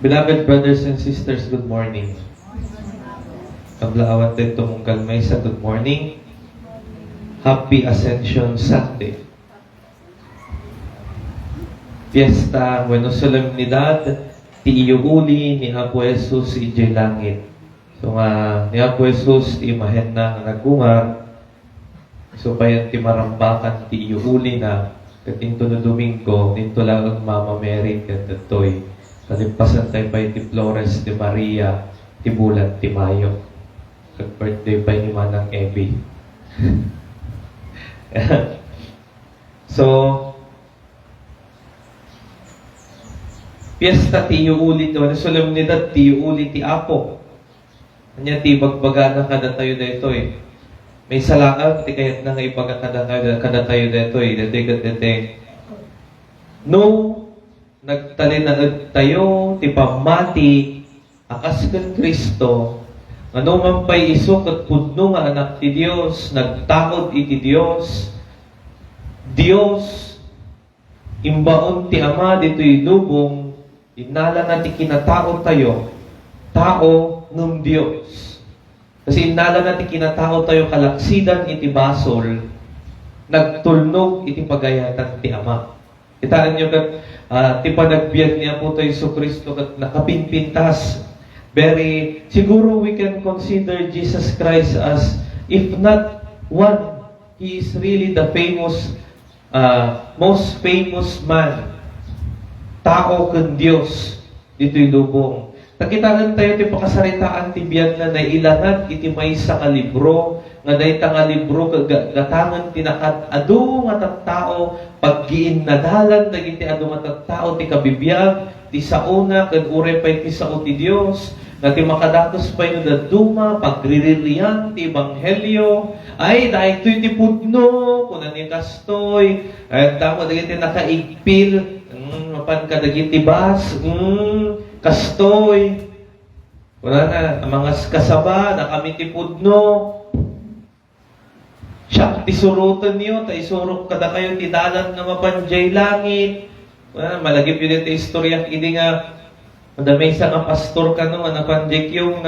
Beloved brothers and sisters, good morning. Kablaawan din itong kalmay sa good morning. Happy Ascension Sunday. Fiesta, bueno, solemnidad, ti iuuli ni Apo Jesus ijay langit. So ni Apo Jesus imahen na nagungar. So payan ti marambakan ti iuuli na katinto na Domingo, dito lang ang Mama Mary katatoy. Kalimpasan tayo pa ti Flores de Maria, ti Bulan, ti Mayo. Birthday pa ni Manang Ebi. So, Fiesta ti iulit, solemnidad ti iulit ti Apo. Kanya ti bagbaga na kada tayo dito eh. May salaan ti kayat na nga ibaga kada tayo dito eh. Dito. No, nagtalinag tayo ti pamati akas ken Kristo. Ano man pa'y isok at pudno nga anak ti Diyos, nagtakod iti Diyos. Diyos, imbaon ti Ama dito'y lubong, inala na ti kinatao tayo, tao ng Diyos. Kasi inala na ti kinatao tayo kalaksidan iti basol, nagtulnog iti pagayatan ti Ama. Kitaan nyo kat ti panagbiag niya po tayo Isu Kristo kat nakapinpintas. Siguro we can consider Jesus Christ as, if not one, He is really the most famous man. Tao ken Diyos dito'y lubong. Takitangan tayo ti pakasaritaan ti biyan na nailangan iti maysa ka libro, nga dayta nga libro gatangan tinakat adu nga tattao paggiin nadalan dagiti adu nga tattao ti kabibiyag ti sauna ken ure pay ti sao ti Dios nga ti makadatos pay no daduma pagriririan ti ebanghelyo ay daytoy ti pudno kunan ni kastoy ay tamo dagiti nakaigpil mapan kadagiti bas kastoy wala na ang mga kasaba na kami ti pudno siya ti surutan niyo ta isurok kada kayo ti dalan nga mapanjay langit malagip yun iti istorya hindi nga madamay sa nga pastor ka no napanjay yung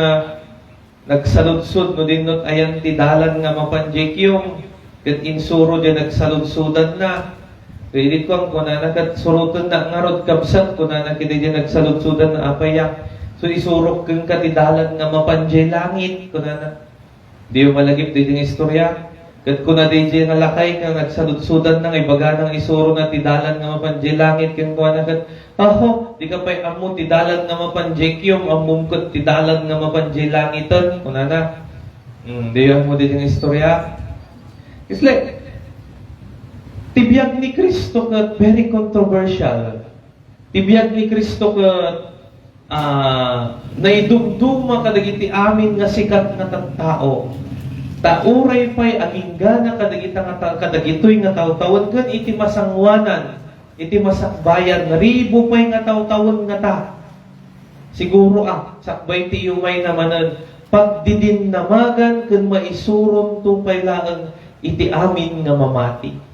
nagsaludsud no din not ayan ti dalan nga mapanjay yung kat insuro dyan nagsaludsudan na kaya ko ang kunanak surutan na nga rod kapsat kunanak hindi dyan nagsaludsudan na apayak so isurok kang katidalan nga mapanjay langit kunanak di yung malagip di yung istorya kat kuna di dyan nalakay nga nagsaludsudan na ibaga ng isuro na tidalan nga mapanjay langit kang kunanak di ka pa'y amo tidalan nga mapanjay kiyom amum kat tidalan nga mapanjay langitan kunanak di yung mo di yung istorya it's like tibiyag ni Kristo nga very controversial. Tibiyag ni Kristo nga naidumduma kadagiti amin nga sikat nga tattao. Tauray pa'y agingga kadagita nga kadagitoy nga taw-tawon kan iti masangwanan, iti masakbayan nga ribo pa'y nga taw-tawon nga ta. Siguro sakbay ti umay namanan pagdidin namagan kan maisuron tupay laang iti amin nga mamati.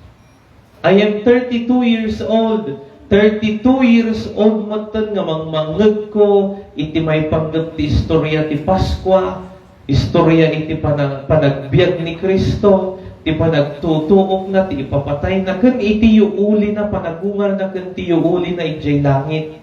I am 32 years old. 32 years old matan nga mangmangeg ko iti may panggap ti istorya ti Paskwa, istorya iti panagbiag ni Kristo, ti panagtutuok na ti ipapatay na ken iti yuuli na panagungar na ken ti yuuli na ijay langit.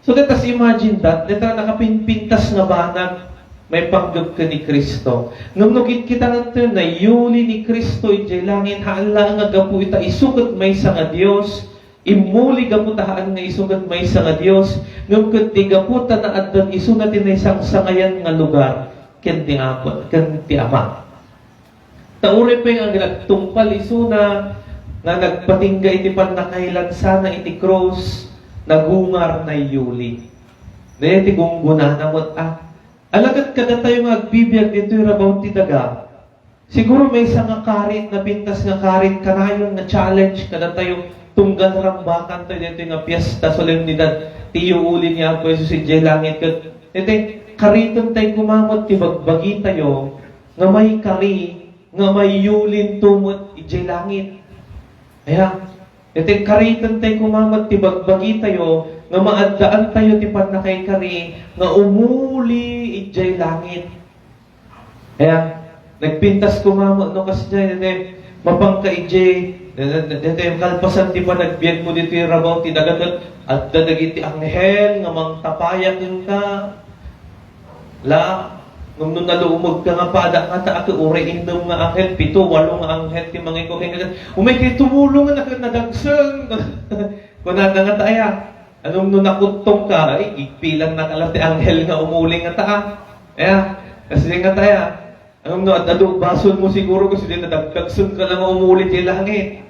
So let us imagine that, deta nakapinpintas nga banag may panggap ka ni Kristo. Nung nukit kita natin na yuli ni Kristo ijay langin, haala nga gapu ita isukat may sa nga Diyos, imuli gaputahaan nga isukat may sa nga Diyos, nung kundi gaputa na addan isugat na isang sangayan nga lugar, ken ti Ama. Tauri pa yung nagtungpal isuna, nga nagpatingga iti panakailan sana iti cross, nagungar na yuli. Dahil iti gungguna na mo alagad kada tayo magbibiyag dito yung rabaw ti daga. Siguro may isang nga karit na pintas nga karit kanayon nga challenge kada tayo tunggal rambakan tayo dito nga piyesta solemnidad ti uuli niya Apo Jesus ijay langit ket dito kariton tayo kumamot ti bagbagi tayo nga may kari nga may yulin tumot ijay langit. Ito kariton tayo kumamot ti bagbagi tayo nga maaddaan tayo ti panakay kari nga umuli ijay langit. Kaya nagpintas kumamo no kasi dyan mapangka ijay dito yung kalpasan ti pa nagbiyan mo dito yung rabaw ti dagat at dadagiti anghel nga mangtapayak ka la nung naluumog ka nga pada nga ta ako uri indom nga anghel 7, 8 nga anghel ti mga iko kaya umay kay tumulong nga nadagsan kuna nga taaya anong nung nakuntong ka ay igpilan na kalat ti anghel nga umuling nga taa kasi nga taaya anong no at bason mo siguro kasi din nadagdagsan ka lang umulit ti langit.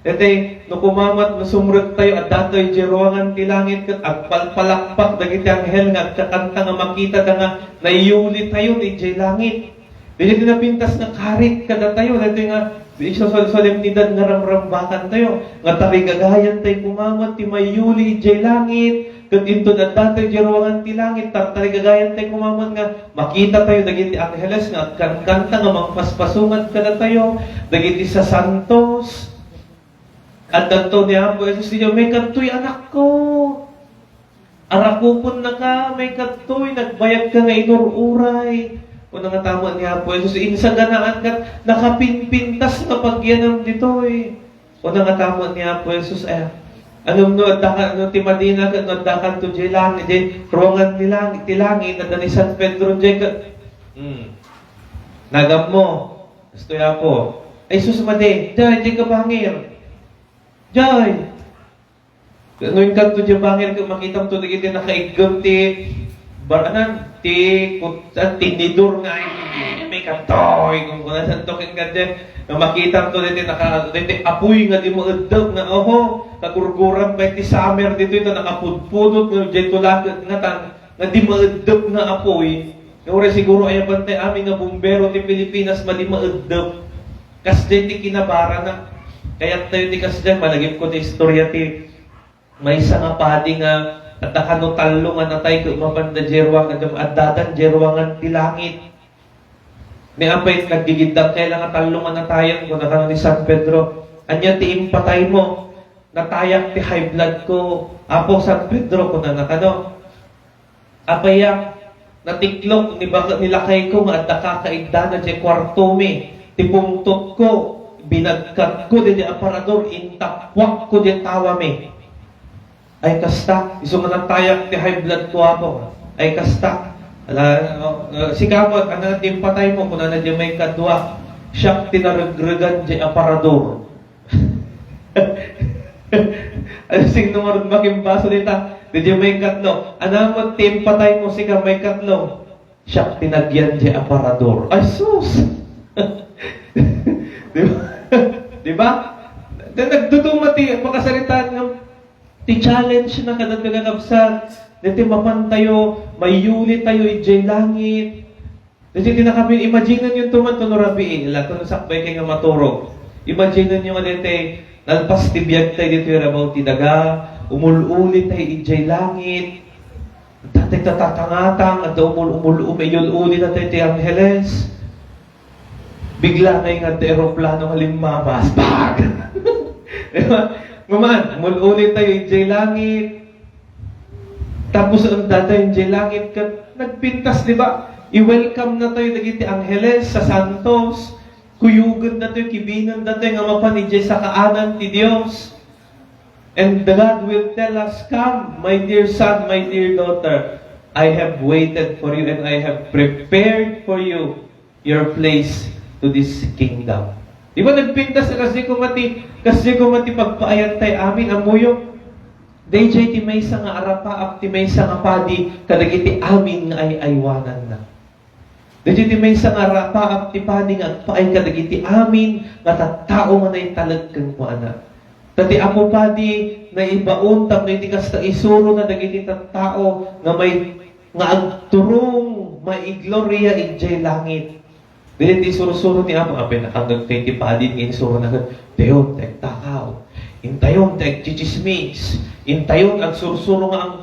Dete, no kumamat no sumrot tayo at datoy jeruangan ti langit kat agpalpalakpak dagiti anghel nga kakanta nga makita da nga nayuli tayo ti jay langit. Dili pinapintas nga karit kada tayo dito nga isa solemnidad nga ramrambakan tayo nga tarigagayan tayo kumamat ti mayuli jay langit kat into at datoy jeruangan ti langit tarigagayan tayo kumamat nga makita tayo dagiti angheles nga kanta nga mangpaspasungan kada tayo dagiti sa santos. At danto niya po, Jesus niya, may katoy anak ko. Arakupon na ka, may katoy, nagbayad ka nga inururay. Kung nga tama niya po, Jesus, insaganaan ka, nakapinpintas na pagyanam dito eh. Kung nga tama niya po, Jesus, anong no, ano, timadina ka, nadakan to jay langit, jay, ruangan tilangin, na ni San Pedro, jay ka, nagam mo, gusto ya po, ay susumade, jay ka bangir, Jay! Ano yung kanto dyan bangir ko makita mo ito naging nakaigam ti baranan ti tinidor nga may kantoy kung nasan to kin ka dyan makita mo ito dito apoy nga di mo udog nga kagurguran pa ti summer dito ito nakapudpudot nga dyan tulad nga di mo udog nga apoy nga siguro ay bantay amin nga bumbero ti Pilipinas ma di mo udog kas dyan ti kinabara na kaya tayo di kasi dyan, malagip ko na istorya ti may isa nga padi nga at nakanutalo nga natay ko mapanda jerwang at datan jerwangan ti langit. Ni apay nagigidang kailangan talo nga natayan ko nakano ni San Pedro. Anya ti impatay mo natayak ti high blood ko. Apo San Pedro ko na nakano. Apayak natiklok nilakay ko nga at nakakaigda na di kwarto mi. Ti pungtot ko binagkat ko din aparador, intakwak ko din tawa mi. Ay kasta, iso nga natayak ti high blood ko ako. Ay kasta, sikamot, ano natin patay mo, kung na di may kadwa, siyak tinaragregan di aparador. Ano sing numarod makimbaso dita, di may katlo. Anamot tim patay mo, sika may katlo, siyak tinagyan di aparador. Ay sus! Di ba? Diba? Nagdudumati, makasalitaan ng ti-challenge na kadagdagagabsat. Dito mapantayo, may yuli tayo, ijay langit. Dito tinakapin, imagine nyo tuman to no rabiin. Lato no sakbay kayo nga maturog. Imagine nyo nga dito, nalpas tibiyag tayo dito yung rabaw ti daga, umululit tayo, ijay langit. Tatay tatatangatang, at umululit na tayo ti angheles. Bigla na yung aeroplano halimabas. Bag! Diba? Ngaman, mululit tayo yung jay langit. Tapos ang data yung jay langit, nagpintas, di ba? I-welcome na tayo nagiti angheles sa santos. Kuyugan na tayo, kibinan na tayo, nga mapanijay sa kaanan ti Diyos. And the God will tell us, come, my dear son, my dear daughter, I have waited for you and I have prepared for you your place to this kingdom. Di ba nagpintas na kasi kumati pagpaayan tayo amin, amuyo. DJ ti may sa nga arapaap, ti may sa nga padi, kadagiti amin nga ay aywanan na. DJ ti may sa nga arapaap, ti padi nga paay kadagiti amin, nga tattao nga na italag kang kuana. Tati apo padi, na ibaon, tap na iti kasta isuro na dagiti tattao, nga may nga agturong, maigloria ijay langit. Dili ti suro-suro ni Apo, apay nakangag tayo ti padin, insuro na Deyon, tek takaw. Intayon, tek chichismis. Intayon, ang suro-suro nga ang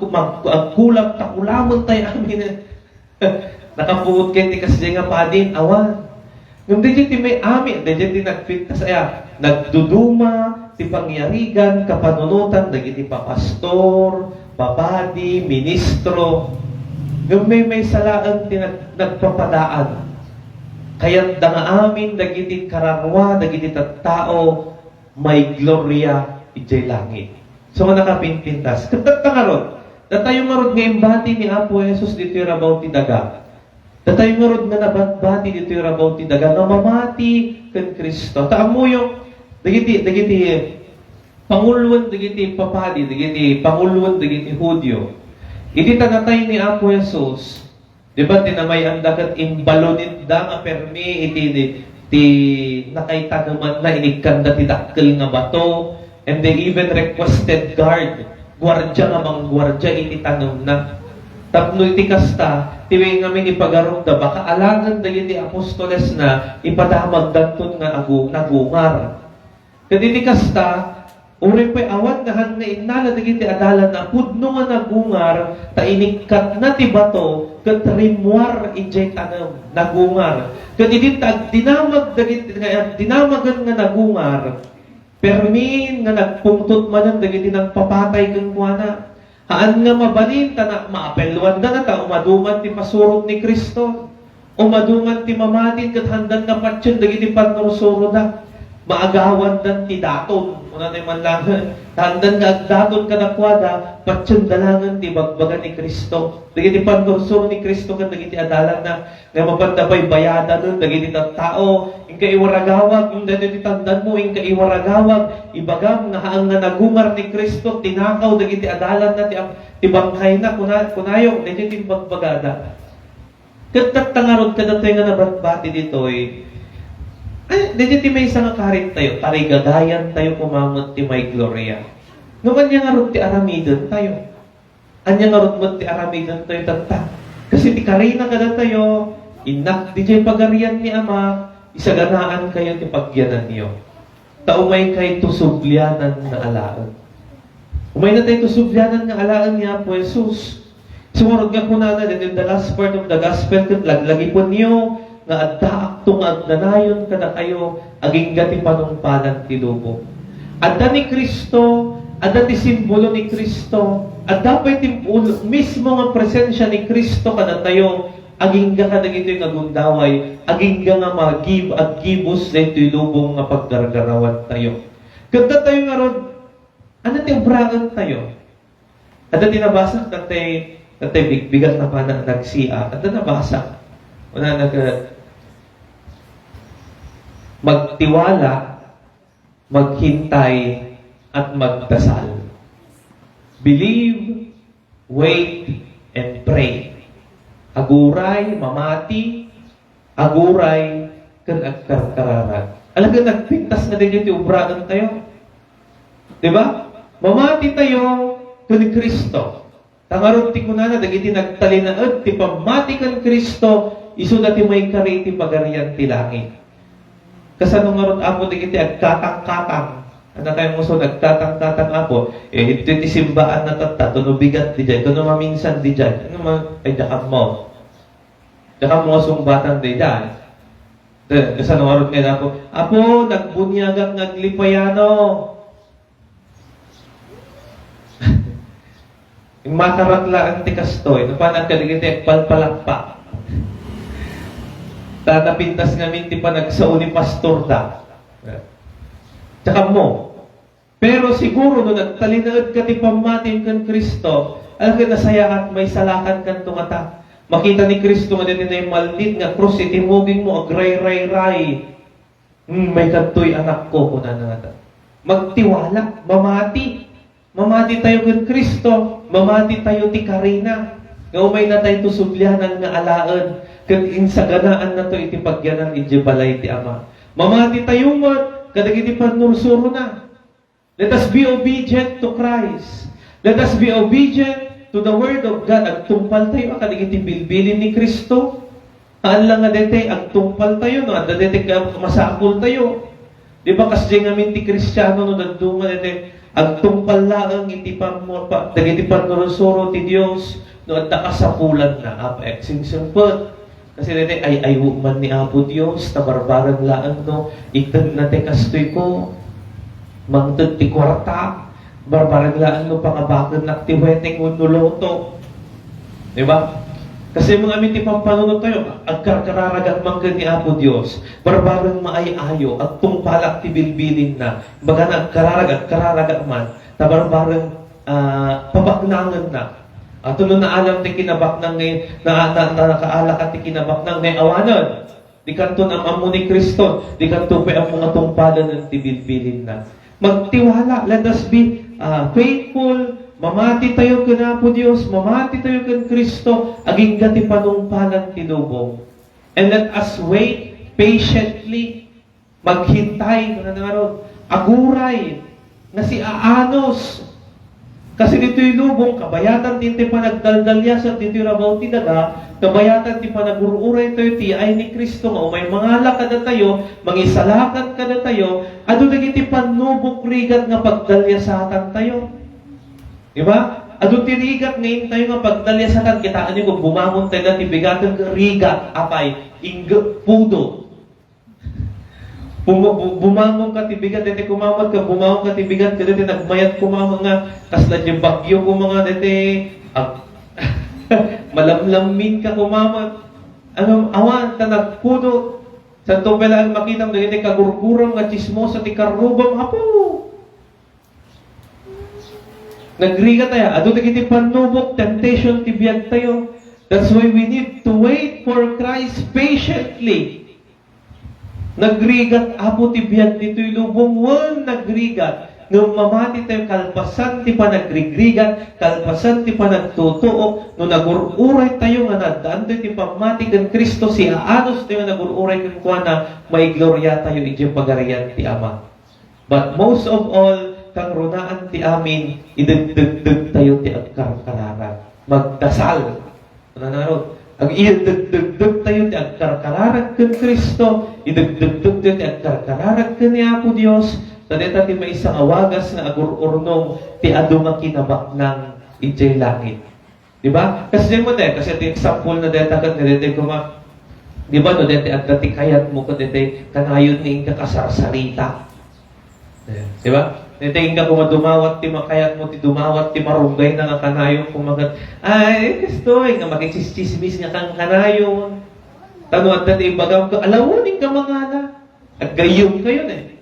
kulang, takulamon tayo amin. Nakapuot kayo ti kasi nga padin, awan. Nung di ti may amin, di ti nagpintas, nagduduma, ti pangyarigan, kapanunutan, dagiti pa pastor, babadi, ministro, yung may salaan nagpapadaan. Kaya da nga amin, dagiti kararwa, dagiti tao, may gloria, ijay langit. So nga nakapinpintas. Katat nga ron, datayo nga ron ngayon bati ni Apo Jesus dito yung rabaw ti daga. Datayo nga ron nga nabatbati dito yung rabaw ti daga, na mamati kan Kristo. Taan mo yung, dagiti, panguluan, dagiti papadi, dagiti panguluan, dagiti Hudyo. Iti tanatay ni Apo Jesus, di ba, tinamay ang dagat imbalonit da nga permi, iti nakaitagaman na inikanda ti dakkel nga bato, and they even requested guard, gwardya nga mang gwardya, iti tanong na. Tapno iti kasta, tiwing ngamin ipagarong da, baka alangan da iti apostoles na ipadamag danton nga nagungar. Kaya iti kasta, uri pa'y awan nga hang na inala dagiti adalan na pudno nga nagungar, ta inikat na ti bato, kat rimwar ijay tanam, nagungar. Kat idintag, dinamagan nga nagungar, permin nga nagpungtot manan dagiti nagpapatay kang kuwana. Haan nga mabalin, ta maapelwan na ta, umaduman ti pasurot ni Kristo, umaduman ti mamatin, kat handan nga patsyon, dagiti panursuro da. Maagawan dan ti daton. Una na man lang, tandan nga agdaton ka na kwada, patsyon dalangan ti bagbagan ni Kristo. Dagiti pandorsuro ni Kristo kan dagiti adalan na nga mapandapay bayada nun, dagiti tao, ingka iwaragawag, yung dagiti tandan mo, ingka iwaragawag, ibagam nga haang nga nagungar ni Kristo, tinakaw dagiti adalan na ti bangkay na, kunayo, dagiti bagbagada. Katattangarod ka na tayo nga nabatbati dito ay, dito may isang karit tayo, tarigagayan tayo kumamot ti may gloria. Naman niya nga rin ti aramidon tayo. Anya nga rin mo ti aramidon tayo tanta. Kasi ti karina kada tayo, inak di jay pagarian ni Ama, isaganaan kayo ti pagyanan niyo. Taumay kay tusublyanan na alaan. Umay na tayo tusublyanan na alaan niya po Jesus. Sumarod nga po na in the last part of the gospel, lagi po niyo, nga adda akto nga agnanayon kada kayo aging gati panungpalan ti lubong. Adda ni Kristo, adda ti simbolo ni Kristo, adda pa ti mismo nga presensya ni Kristo kada tayo aging ga kada gito nga gundaway, aging ga nga agibos dito lubong nga paggargarawan tayo. Kada tayo nga ron, ano ti obragan tayo? Adda ti nabasa tatay bigat na pa na nagsia, adda nabasa. Una magtiwala, maghintay, at magdasal. Believe, wait, and pray. Aguray, mamati, aguray, kan agkarkararan. Alam ka, nagpintas na din yung ubragan tayo. Diba? Mamati tayo kung Kristo. Tangarot ti kunana, dagiti nagtalinaad, ti pamati kan Kristo, iso dati may kari ti pagarian ti langit. Kasano nga ron apo dagiti agkatang-katang. Ano kayo mo so nagkatang-katang apo? Ito ti simbaan na tata, tuno bigat di dyan, tuno maminsan di dyan. Ano man, ay dakam mo. Dakam mo sumbatan di dyan. Kasano nga ron nga apo, nagbunyagang naglipayano. Yung makaratlaan ti kastoy, no pa nagkaligiti palpalakpa. Tatapintas ngamin ti panagsaon ni pastor da. Tsaka mo. Pero siguro no nagtalinaad ka ti pamatin kan Kristo, alam ka nasaya at may salakan kan tumata. Makita ni Kristo nga din na yung maldit nga krus, itimugin mo agray-ray-ray. May kantoy anak ko, kuna na nga. Magtiwala, mamati. Mamati tayo kan Kristo, mamati tayo ti karina. Nga umay na tayo tusublyanan nga alaan, kat insaganaan na to iti pagyanan iti balay ti Ama. Mamati tayo mat, kadagiti panursuro na. Let us be obedient to Christ. Let us be obedient to the Word of God. Agtumpal tayo, kadagiti bilbilin ni Kristo. Aan lang nga dete, agtumpal tayo, no? At dete masakol tayo. Di ba kasi ngamin ti Kristiyano no nagdungan dete, agtumpal lang iti dagiti panursuro ti Dios no at nakasapulan na apa exingsimpot. Kasi dete ay man ni Apo Dios tabarbaran laan no itag na te kastoy ko mangtod ti kwarta barbaraglaan mo pangabakon na tiweteng unuluto. Di ba? Kasi mga amin ti pampanunod tayo, agkararagat manggan ni Apo Diyos, barbarang maayayo, at tungpalak ti bilbilin na, baga na agkararagat man, na barbarang pabaknangan na. At no na alam ti kinabak ng nakaalak at ti kinabak ng may awanan. Di kanton ang amo ni Kristo, di kanto pa ang mga tungpalan ng ti bilbilin na. Magtiwala, let us be faithful. Mamati tayo kana po Diyos, mamati tayo kan Kristo, aging gati panungpalan tinubong. And let us wait patiently, maghintay, aguray, na si Aanos. Kasi dito'y lubong, kabayatan tinti pa nagdaldalya sa dito'y rabaw tinaga, kabayatan ti pa nagururay tayo ti ay ni Kristo nga, may mangala kada tayo, mangisalakan kada tayo, ado nagiti panubok rigat nga pagdalya sa atan tayo. Diba? Ado tirigat ngayon tayo nga pagdalya sa atan, kitaan niyo kung bumangon tayo na tibigatan ng rigat, apay, pudo. Bumangon ka tibigat, dito kumamot ka, bumangon ka tibigat, dito nagmayat kumamot nga, kasla dyan bagyo ko mga dito, malamlamin ka kumamot. Awan, ta nagpudo. Sa tupelaan makita mo, dito kagurgurang nga chismosa, ti karubang, hapo. Nagriga tayo. Ado nagiti panubok, temptation, tibiyag tayo. That's why we need to wait for Christ patiently. Nagrigat, apo tibiyag dito'y lubong, nagrigat. Nung mamati tayo, kalpasan ti pa nagrigrigat, kalpasan ti pa nagtutuo, nung nagururay tayo nga nadaan tayo ti pamati kan Kristo, si Aanos tayo nagururay kan kuha na may glorya tayo iti pagarian ti Ama. But most of all, kang runaan ti amin, idagdagdag tayo ti agkarkararan. Magdasal. Nanarod. Ang idagdagdag tayo ti agkarkararan kan Kristo, idagdagdag tayo ti agkarkararan kan ni Apo Diyos, tadeta ti may isang awagas na agururnong ti adu nga kinabak ng ijay langit. Diba? Kasi mo de, kasi ti example na deta kan nilete ko ma, diba no, dete agda ti kayat mo ko dete kanayon ni inka kasarsarita. Diba? Nitay ka kung dumawat ti makayat mo, ti dumawat ti marunggay na nga kanayon, kumagat, ay, gusto, nga magkichismis nga kang kanayon. Tanuan na ti ibagaw ka, alawunin ka mga na. At gayong kayo na eh.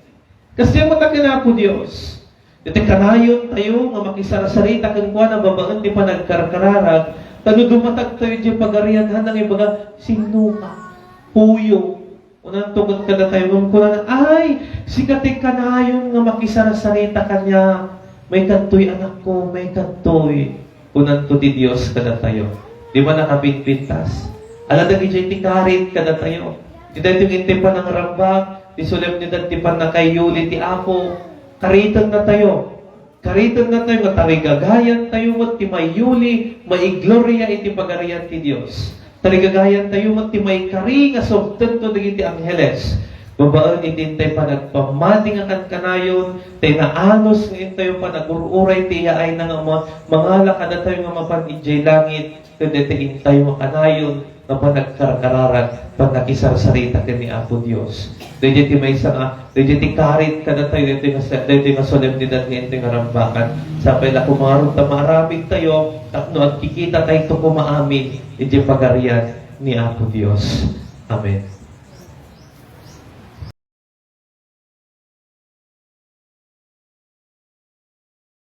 Kasi yung matakin na po Diyos. Iti kanayon tayo, nga makisarasarita kang kuha na babaan ti pa nagkarkararag, tano dumatag tayo di pagarianhan ng ibaga, sino ka? Puyo. Unang tugod kada tayo ng kunan, ay, sikating kanayon nga makisarasarita kanya, may kantoy anak ko, may kantoy. Unang to di Diyos kada tayo. Di ba nakapitpitas? Aladagi dyan ti karit kada tayo. Di tayo tingin pa ng rambak, di solemnidad ti pa na kay Yuli ti Apo, karitan na tayo. Karitan na tayo, nga tarigagayan tayo mo ti may Yuli, may gloria iti pagarian ti Diyos. Tarigagayan tayo mo ti may kari nga sobten to dagiti angheles. Babaan itintay pa nagpamati nga kanayon, tay naanos nga tayo pa nagururay ti yaay na nga mga lakada tayo nga mapan ijay langit, kadete intay mo kanayon, nga pa nagkarkararan, pa nakisarsarita ka ni Apo Diyos. Dito may isa nga, dito karit ka na tayo, dito nga solemnidad nga ito nga rambakan. Sapay na kumarong tamaramig tayo, takno at kikita tayo ito kumaamin, ito pagarian ni Apo Diyos. Amen.